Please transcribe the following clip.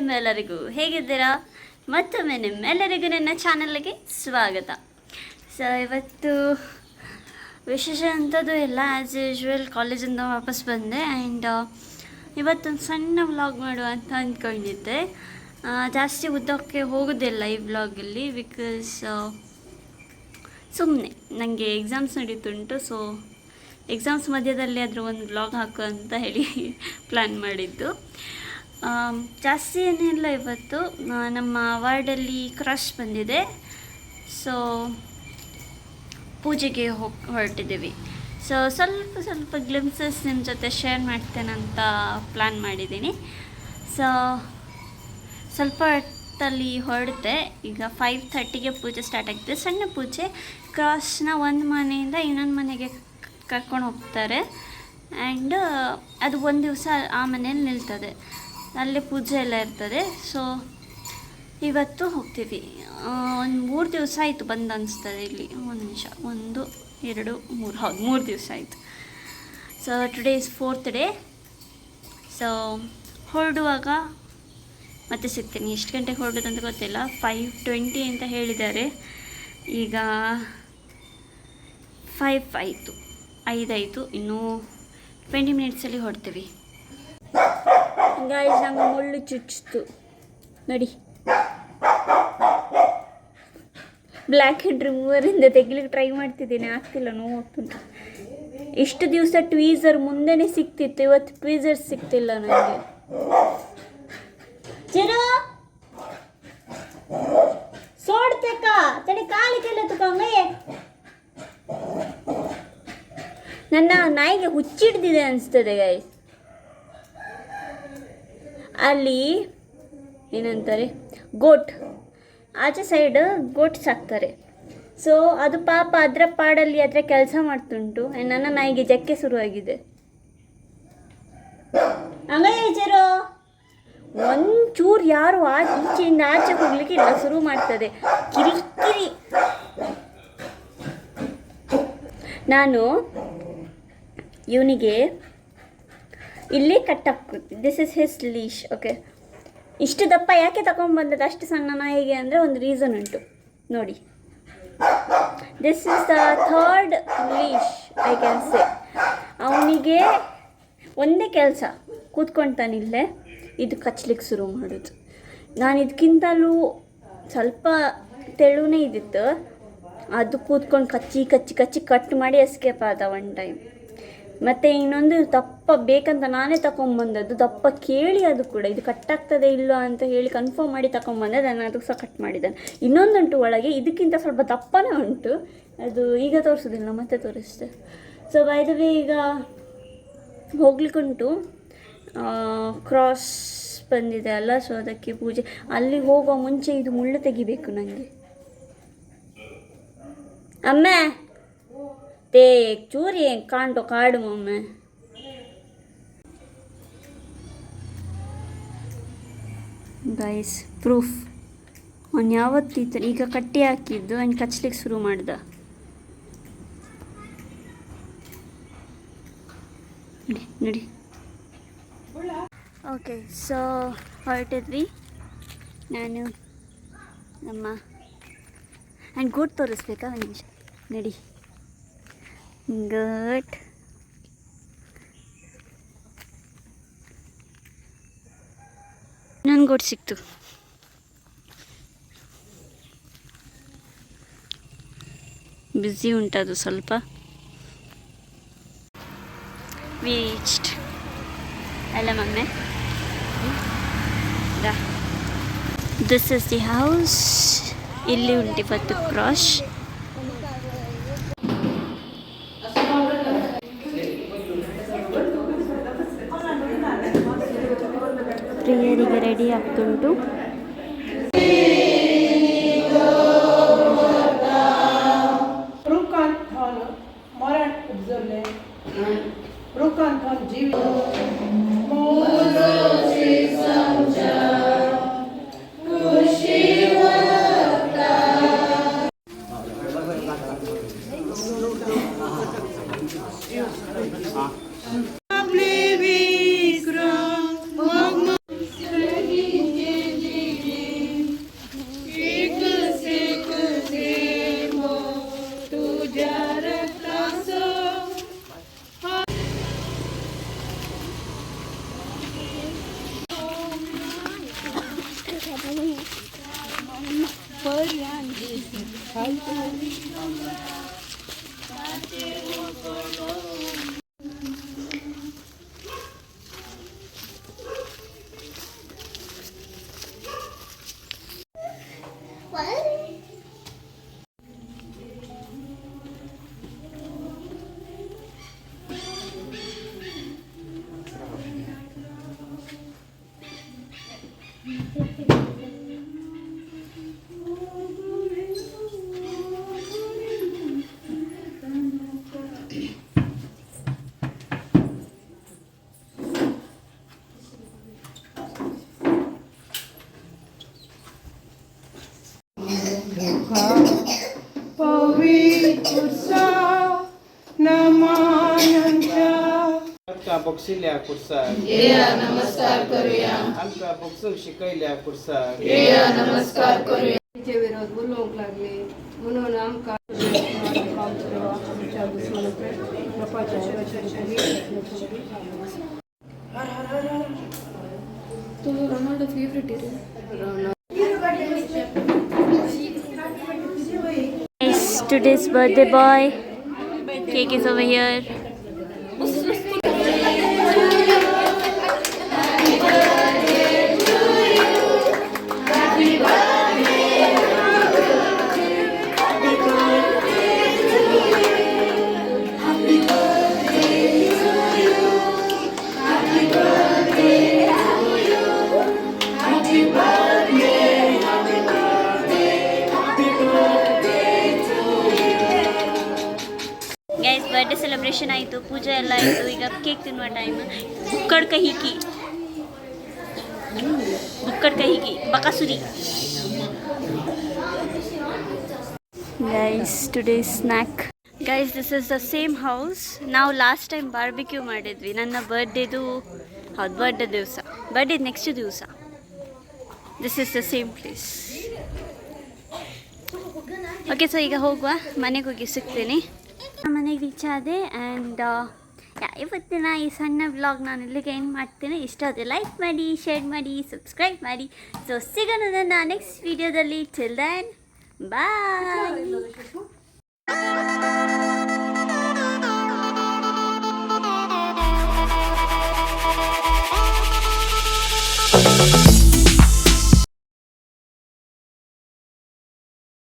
ನಿಮ್ಮೆಲ್ಲರಿಗೂ ಹೇಗಿದ್ದೀರಾ? ಮತ್ತೊಮ್ಮೆ ನಿಮ್ಮೆಲ್ಲರಿಗೂ ನನ್ನ ಚಾನಲ್ಗೆ ಸ್ವಾಗತ. ಸೊ ಇವತ್ತು ವಿಶೇಷ ಅಂಥದ್ದು ಇಲ್ಲ, ಆ್ಯಸ್ ಯೂಶ್ವಲ್ ಕಾಲೇಜಿಂದ ವಾಪಸ್ ಬಂದೆ. ಆ್ಯಂಡ್ ಇವತ್ತೊಂದು ಸಣ್ಣ ವ್ಲಾಗ್ ಮಾಡುವ ಅಂತ ಅಂದ್ಕೊಂಡಿದ್ದೆ. ಜಾಸ್ತಿ ಉದ್ದಕ್ಕೆ ಹೋಗೋದಿಲ್ಲ ಈ ವ್ಲಾಗಲ್ಲಿ, ಬಿಕಾಸ್ ಸುಮ್ಮನೆ ನನಗೆ ಎಕ್ಸಾಮ್ಸ್ ನಡೀತುಂಟು. ಸೊ ಎಕ್ಸಾಮ್ಸ್ ಮಧ್ಯದಲ್ಲಿ ಆದರೂ ಒಂದು ವ್ಲಾಗ್ ಹಾಕು ಅಂತ ಹೇಳಿ ಪ್ಲ್ಯಾನ್ ಮಾಡಿದ್ದು. ಜಾಸ್ತಿ ಏನಿಲ್ಲ, ಇವತ್ತು ನಮ್ಮ ವಾರ್ಡಲ್ಲಿ ಕ್ರಶ್ ಬಂದಿದೆ. ಸೊ ಪೂಜೆಗೆ ಹೊರಟಿದ್ದೀವಿ. ಸೊ ಸ್ವಲ್ಪ ಗ್ಲಿಮ್ಸಸ್ ನಿಮ್ಮ ಜೊತೆ ಶೇರ್ ಮಾಡ್ತೇನಂತ ಪ್ಲ್ಯಾನ್ ಮಾಡಿದ್ದೀನಿ. ಸೊ ಸ್ವಲ್ಪ ಹೊತ್ತಲ್ಲಿ ಹೊರಡುತ್ತೆ. ಈಗ 5:30ಗೆ ಪೂಜೆ ಸ್ಟಾರ್ಟ್ ಆಗ್ತದೆ. ಸಣ್ಣ ಪೂಜೆ. ಕ್ರಾಸ್ನ ಒಂದು ಮನೆಯಿಂದ ಇನ್ನೊಂದು ಮನೆಗೆ ಕರ್ಕೊಂಡು ಹೋಗ್ತಾರೆ. ಆ್ಯಂಡ್ ಅದು ಒಂದು ದಿವಸ ಆ ಮನೇಲಿ ನಿಲ್ತದೆ, ಅಲ್ಲೇ ಪೂಜೆ ಎಲ್ಲ ಇರ್ತದೆ. ಸೊ ಇವತ್ತು ಹೋಗ್ತೀವಿ. ಒಂದು 3 ದಿವಸ ಆಯಿತು ಬಂದು ಅನಿಸ್ತದೆ ಇಲ್ಲಿ. ಒಂದು ನಿಮಿಷ, 1 2 3, ಹೌದು 3 ದಿವಸ ಆಯಿತು. So today is 4th day. So ಹೊರಡುವಾಗ ಮತ್ತೆ ಸಿಗ್ತೀನಿ. ಎಷ್ಟು ಗಂಟೆಗೆ ಹೊರಡೋದಂತ ಗೊತ್ತಿಲ್ಲ. 5:20 ಅಂತ ಹೇಳಿದ್ದಾರೆ. ಈಗ 5 ಆಯಿತು. ಇನ್ನೂ 20 ಮಿನಿಟ್ಸಲ್ಲಿ ಹೊರಡ್ತೀವಿ. ಗಾಯ್ಸ್, ನಂಗೆ ಮುಳ್ಳು ಚುಚ್ಚಿತು ನೋಡಿ. ಬ್ಲ್ಯಾಕ್ ಹೆಡ್ ರಿಮೂವರಿಂದ ತೆಗಿಲಿಕ್ಕೆ ಟ್ರೈ ಮಾಡ್ತಿದ್ದೀನಿ, ಆಗ್ತಿಲ್ಲ, ನೋವು ಆಗ್ತುಂಟು. ಇಷ್ಟು ದಿವಸ ಟ್ವೀಸರ್ ಮುಂದೆನೇ ಸಿಕ್ತಿತ್ತು, ಇವತ್ತು ಟ್ವೀಸರ್ ಸಿಕ್ತಿಲ್ಲ ನನಗೆ. ಚೇನೋ ಸೋಡ್ತೇಕ ತಡಿ, ಕಾಲಿಗೆಲ್ಲ ತುಕಂಗೆ. ನನ್ನ ನಾಯಿಗೆ ಹುಚ್ಚಿಡ್ದಿದೆ ಅನಿಸ್ತದೆ ಗಾಯ್ಸ್. ಅಲ್ಲಿ ಏನಂತಾರೆ, ಗೋಟ್, ಆಚೆ ಸೈಡ್ ಗೋಟ್ ಸಾಕ್ತಾರೆ. ಸೊ ಅದು ಪಾಪ ಅದರ ಪಾಡಲ್ಲಿ ಅದರ ಕೆಲಸ ಮಾಡ್ತುಂಟು. ನನ್ನ ನಾಯಿಗೆ ಜಕ್ಕೆ ಶುರುವಾಗಿದೆ. ಹಂಗೇಚರು ಒಂಚೂರು ಯಾರು ಈಚೆಯಿಂದ ಆಚೆ ಹೋಗ್ಲಿಕ್ಕೆ ಇಲ್ಲ, ಶುರು ಮಾಡ್ತದೆ ಕಿರಿಕಿರಿ. ನಾನು ಇವನಿಗೆ ಇಲ್ಲಿ ಕಟ್ಟಾಕ್ಕೊಡ್ತೀನಿ. This is his leash. Okay, ಇಷ್ಟು ದಪ್ಪ ಯಾಕೆ ತಗೊಂಡ್ಬಂದದ್ದು ಅಷ್ಟು ಸಣ್ಣ ನಾಯಿಗೆ ಅಂದರೆ ಒಂದು ರೀಸನ್ ಉಂಟು ನೋಡಿ. This is the 3rd ಲೀಶ್ I can say. ಅವನಿಗೆ ಒಂದೇ ಕೆಲಸ, ಕೂತ್ಕೊಳ್ತಾನಿಲ್ಲೇ ಇದು ಕಚ್ಚಲಿಕ್ಕೆ ಶುರು ಮಾಡೋದು. ನಾನು ಇದಕ್ಕಿಂತಲೂ ಸ್ವಲ್ಪ ತೆಳುನೇ ಇದ್ದಿತ್ತು, ಅದು ಕೂತ್ಕೊಂಡು ಕಚ್ಚಿ ಕಟ್ ಮಾಡಿ ಎಸ್ಕೇಪ್ ಆದ ಒನ್ ಟೈಮ್. ಮತ್ತು ಇನ್ನೊಂದು ದಪ್ಪ ಬೇಕಂತ ನಾನೇ ತಗೊಂಬಂದದ್ದು, ದಪ್ಪ ಕೇಳಿ ಅದು ಕೂಡ ಇದು ಕಟ್ಟಾಗ್ತದೆ ಇಲ್ಲೋ ಅಂತ ಹೇಳಿ ಕನ್ಫರ್ಮ್ ಮಾಡಿ ತಗೊಂಬಂದೆ. ನಾನು ಅದು ಸಹ ಕಟ್ ಮಾಡಿದ್ದಾನೆ. ಇನ್ನೊಂದುಂಟು ಒಳಗೆ, ಇದಕ್ಕಿಂತ ಸ್ವಲ್ಪ ದಪ್ಪನೇ ಉಂಟು, ಅದು ಈಗ ತೋರಿಸೋದಿಲ್ಲ, ಮತ್ತೆ ತೋರಿಸ್ತೆ. ಸೊ ಬೈ ದ ವೇ, ಈಗ ಹೋಗ್ಲಿಕ್ಕುಂಟು. ಕ್ರಾಸ್ ಬಂದಿದೆ ಅಲ್ಲ, ಸೊ ಅದಕ್ಕೆ ಪೂಜೆ. ಅಲ್ಲಿಗೆ ಹೋಗುವ ಮುಂಚೆ ಇದು ಮುಳ್ಳು ತೆಗಿಬೇಕು ನನಗೆ. ಅಮ್ಮೆ ते चूरी कांटो काಡು मम्मी. ಗೈಸ್, ಪ್ರೂಫ್ ಅವನು ಯಾವತ್ತಿತ್ತು ಈಗ ಕಟ್ಟಿ ಹಾಕಿದ್ದು ಅವ್ನು ಕಚ್ಚಲಿಕ್ಕೆ ಶುರು ಮಾಡ್ದ. ನೋಡಿ. ಓಕೆ, ಸೊ ಹೊರಟಿದ್ವಿ. ನಾನು ನಮ್ಮ ಆ್ಯಂಡ್ ಗೋಟ್ ತೋರಿಸ್ಬೇಕಾ? ಒಂದು ನಿಮಿಷ ನಡಿ. ಗುಡ್. ಇನ್ನೊಂದು ಗೋಟ್ ಸಿಕ್ತು. ಬ್ಯುಸಿ ಉಂಟದು ಸ್ವಲ್ಪ. ರೀಚ್ಡ್. ಅಲ್ಲ mummy, this is the house. ಇಲ್ಲಿ ಉಂಟು ಇವತ್ತು ಕ್ರಾಶ್. ಪ್ರಿಯರಿಗೆ ರೆಡಿ ಆಗ್ತುಂಟು. आमका बक्षिल्या कुर्साक नमस्कार करूया. आमका बक्षूंक शिकयल्या कुर्साक नमस्कार करूया. तिचे विरोध बोलवंक लागले म्हणून आमकां आमच्या दुश्मनाचे बापाच्या तो रोनाल्डो फेवरेट आहे. Today's birthday boy. Cake is over here. Guys birthday celebration ಆಯಿತು, ಪೂಜೆ ಎಲ್ಲ ಆಯಿತು. ಈಗ ಕೇಕ್ ತಿನ್ನುವ ಟೈಮ್. ಬುಕ್ಕಡ್ ಕಹಿಕಿ ಬಕಸುರಿ. Guys today snack. Guys this is the same house. ನಾವು ಲಾಸ್ಟ್ ಟೈಮ್ ಬಾರ್ಬಿಕ್ಯೂ ಮಾಡಿದ್ವಿ ನನ್ನ ಬರ್ಡೇದು. ಹೌದು, ಬರ್ಡೇ ನೆಕ್ಸ್ಟ್ ದಿವಸ. This is the same place. Okay, so ಈಗ ಹೋಗುವ, ಮನೆಗೆ ಹೋಗಿ ಸಿಗ್ತೇನೆ. ಮನೆಗೆ ರೀಚ್ ಆದೆ. ಆ್ಯಂಡ್ ಇವತ್ತಿನ ಈ ಸಣ್ಣ ವ್ಲಾಗ್ ನಾನು ಇಲ್ಲಿಗೆ ಏನು ಮಾಡ್ತೇನೆ. ಇಷ್ಟ ಆದರೆ ಲೈಕ್ ಮಾಡಿ, ಶೇರ್ ಮಾಡಿ, ಸಬ್ಸ್ಕ್ರೈಬ್ ಮಾಡಿ. ಸೊ ಸಿಗೋಣ ನನ್ನ ನೆಕ್ಸ್ಟ್ ವೀಡಿಯೋದಲ್ಲಿ. ಟಿಲ್ ದೆನ್ ಬಾಯ್.